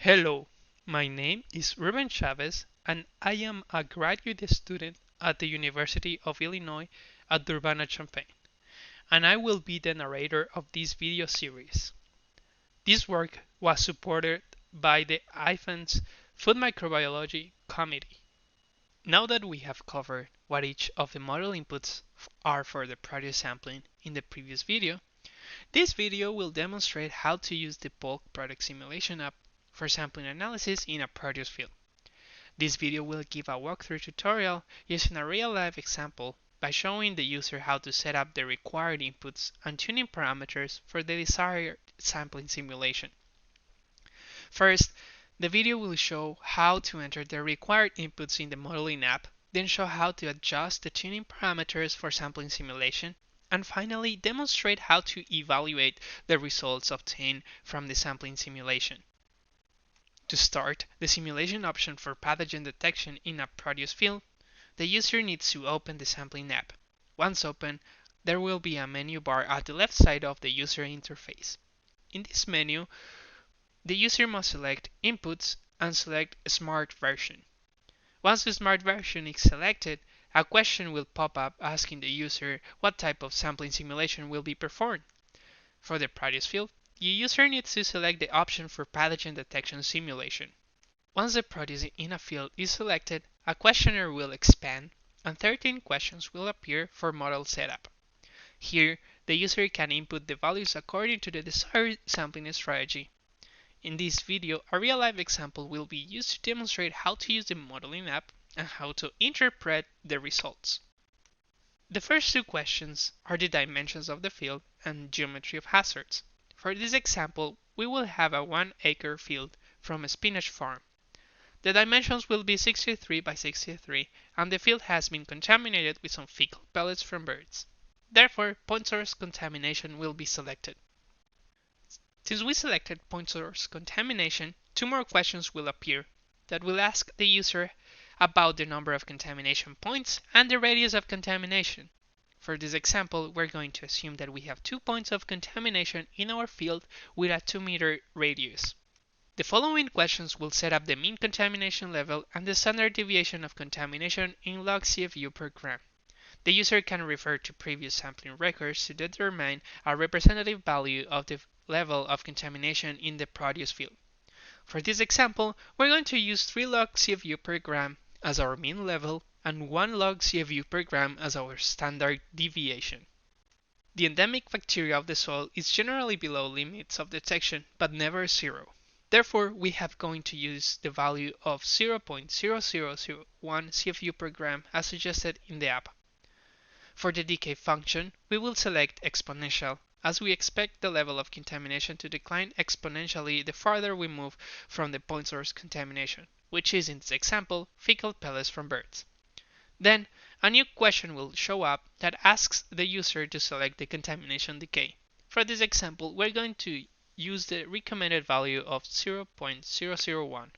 Hello, my name is Ruben Chavez, and I am a graduate student at the University of Illinois at Urbana-Champaign, and I will be the narrator of this video series. This work was supported by the IFAN's Food Microbiology Committee. Now that we have covered what each of the model inputs are for the produce sampling in the previous video, this video will demonstrate how to use the bulk product simulation app for sampling analysis in a produce field. This video will give a walkthrough tutorial using a real-life example by showing the user how to set up the required inputs and tuning parameters for the desired sampling simulation. First, the video will show how to enter the required inputs in the modeling app, then show how to adjust the tuning parameters for sampling simulation, and finally demonstrate how to evaluate the results obtained from the sampling simulation. To start the simulation option for pathogen detection in a produce field, the user needs to open the sampling app. Once open, there will be a menu bar at the left side of the user interface. In this menu, the user must select Inputs and select Smart Version. Once the Smart Version is selected, a question will pop up asking the user what type of sampling simulation will be performed. For the produce field, the user needs to select the option for pathogen detection simulation. Once the produce in a field is selected, a questionnaire will expand and 13 questions will appear for model setup. Here, the user can input the values according to the desired sampling strategy. In this video, a real-life example will be used to demonstrate how to use the modeling app and how to interpret the results. The first two questions are the dimensions of the field and geometry of hazards. For this example, we will have a 1-acre field from a spinach farm. The dimensions will be 63 by 63 and the field has been contaminated with some fecal pellets from birds. Therefore, point source contamination will be selected. Since we selected point source contamination, two more questions will appear that will ask the user about the number of contamination points and the radius of contamination. For this example, we're going to assume that we have 2 points of contamination in our field with a 2-meter radius. The following questions will set up the mean contamination level and the standard deviation of contamination in log CFU per gram. The user can refer to previous sampling records to determine a representative value of the level of contamination in the produce field. For this example, we're going to use 3 log CFU per gram as our mean level and 1 log CFU per gram as our standard deviation. The endemic bacteria of the soil is generally below limits of detection but never zero. Therefore, we have going to use the value of 0.0001 CFU per gram as suggested in the app. For the decay function, we will select exponential, as we expect the level of contamination to decline exponentially the farther we move from the point source contamination, which is in this example fecal pellets from birds. Then, a new question will show up that asks the user to select the contamination decay. For this example, we're going to use the recommended value of 0.001.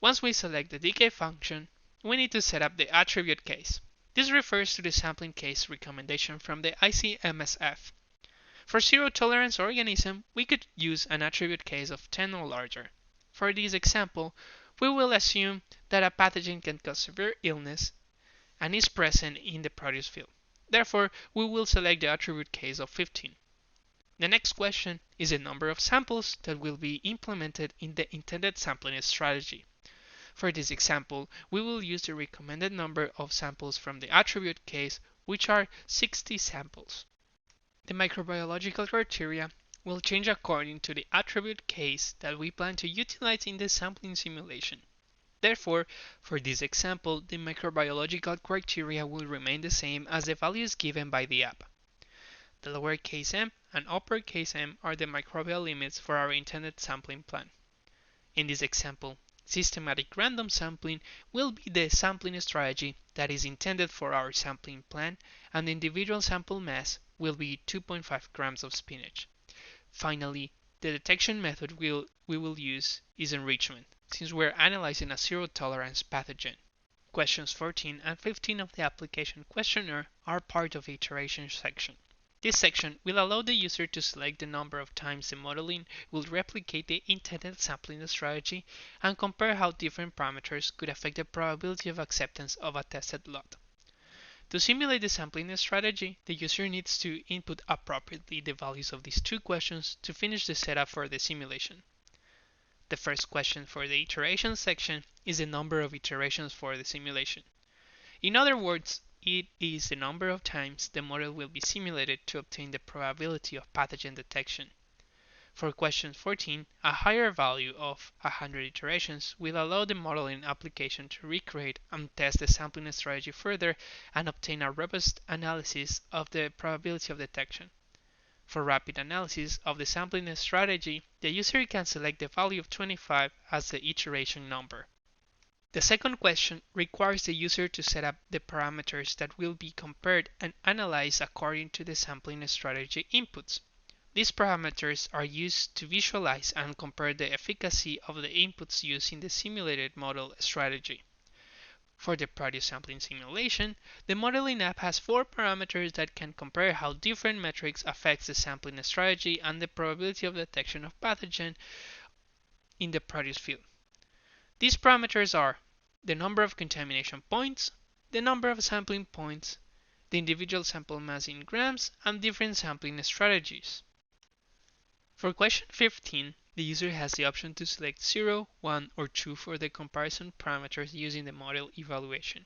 Once we select the decay function, we need to set up the attribute case. This refers to the sampling case recommendation from the ICMSF. For zero-tolerance organism, we could use an attribute case of 10 or larger. For this example, we will assume that a pathogen can cause severe illness and is present in the produce field. Therefore, we will select the attribute case of 15. The next question is the number of samples that will be implemented in the intended sampling strategy. For this example, we will use the recommended number of samples from the attribute case, which are 60 samples. The microbiological criteria will change according to the attribute case that we plan to utilize in the sampling simulation. Therefore, for this example, the microbiological criteria will remain the same as the values given by the app. The lowercase m and uppercase m are the microbial limits for our intended sampling plan. In this example, systematic random sampling will be the sampling strategy that is intended for our sampling plan, and the individual sample mass will be 2.5 grams of spinach. Finally, the detection method we will use is enrichment, since we're analyzing a zero-tolerance pathogen. Questions 14 and 15 of the application questionnaire are part of the iteration section. This section will allow the user to select the number of times the modeling will replicate the intended sampling strategy and compare how different parameters could affect the probability of acceptance of a tested lot. To simulate the sampling strategy, the user needs to input appropriately the values of these two questions to finish the setup for the simulation. The first question for the iteration section is the number of iterations for the simulation. In other words, it is the number of times the model will be simulated to obtain the probability of pathogen detection. For question 14, a higher value of 100 iterations will allow the modeling application to recreate and test the sampling strategy further and obtain a robust analysis of the probability of detection. For rapid analysis of the sampling strategy, the user can select the value of 25 as the iteration number. The second question requires the user to set up the parameters that will be compared and analyzed according to the sampling strategy inputs. These parameters are used to visualize and compare the efficacy of the inputs used in the simulated model strategy. For the Proteus sampling simulation, the modeling app has 4 parameters that can compare how different metrics affect the sampling strategy and the probability of detection of pathogen in the Proteus field. These parameters are the number of contamination points, the number of sampling points, the individual sample mass in grams, and different sampling strategies. For question 15, the user has the option to select 0, 1, or 2 for the comparison parameters using the model evaluation.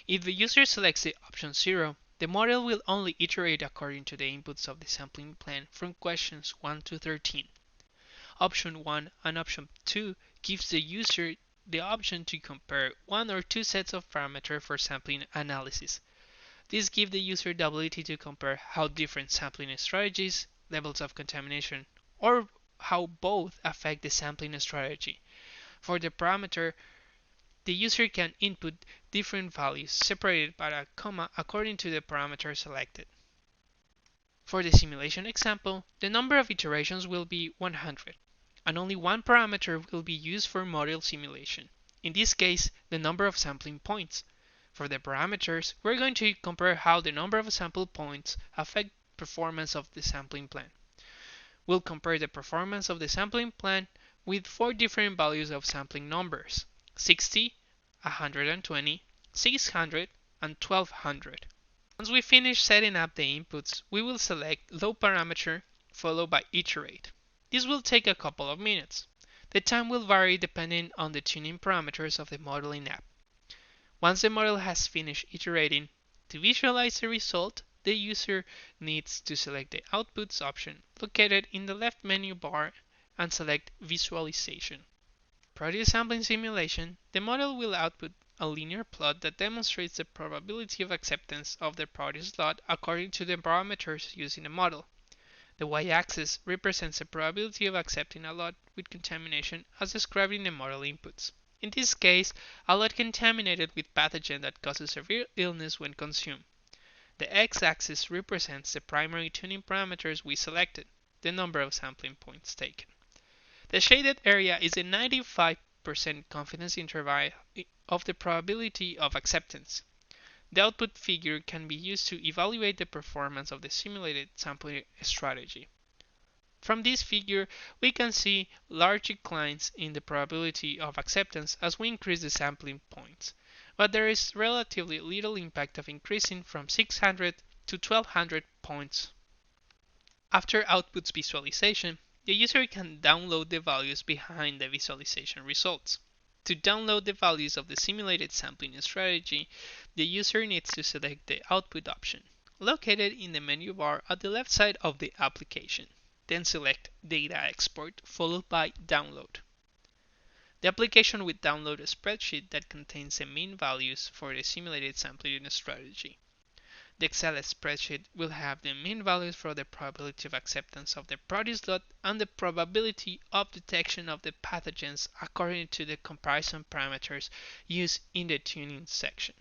If the user selects the option 0, the model will only iterate according to the inputs of the sampling plan from questions 1 to 13. Option 1 and option 2 gives the user the option to compare 1 or 2 sets of parameters for sampling analysis. This gives the user the ability to compare how different sampling strategies, levels of contamination, or how both affect the sampling strategy. For the parameter, the user can input different values separated by a comma according to the parameter selected. For the simulation example, the number of iterations will be 100, and only one parameter will be used for model simulation. In this case, the number of sampling points. For the parameters, we're going to compare how the number of sample points affect performance of the sampling plan. We'll compare the performance of the sampling plan with 4 different values of sampling numbers: 60, 120, 600, and 1200. Once we finish setting up the inputs, we will select low parameter followed by iterate. This will take a couple of minutes. The time will vary depending on the tuning parameters of the modeling app. Once the model has finished iterating, to visualize the result, the user needs to select the Outputs option located in the left menu bar and select Visualization. Proteus sampling simulation, the model will output a linear plot that demonstrates the probability of acceptance of the Proteus lot according to the parameters used in the model. The y-axis represents the probability of accepting a lot with contamination as described in the model inputs. In this case, a lot contaminated with pathogen that causes severe illness when consumed. The x-axis represents the primary tuning parameters we selected, the number of sampling points taken. The shaded area is a 95% confidence interval of the probability of acceptance. The output figure can be used to evaluate the performance of the simulated sampling strategy. From this figure, we can see large declines in the probability of acceptance as we increase the sampling points, but there is relatively little impact of increasing from 600 to 1200 points. After outputs visualization, the user can download the values behind the visualization results. To download the values of the simulated sampling strategy, the user needs to select the Output option, located in the menu bar at the left side of the application. Then select Data Export followed by Download. The application will download a spreadsheet that contains the mean values for the simulated sampling strategy. The Excel spreadsheet will have the mean values for the probability of acceptance of the Proteus lot and the probability of detection of the pathogens according to the comparison parameters used in the tuning section.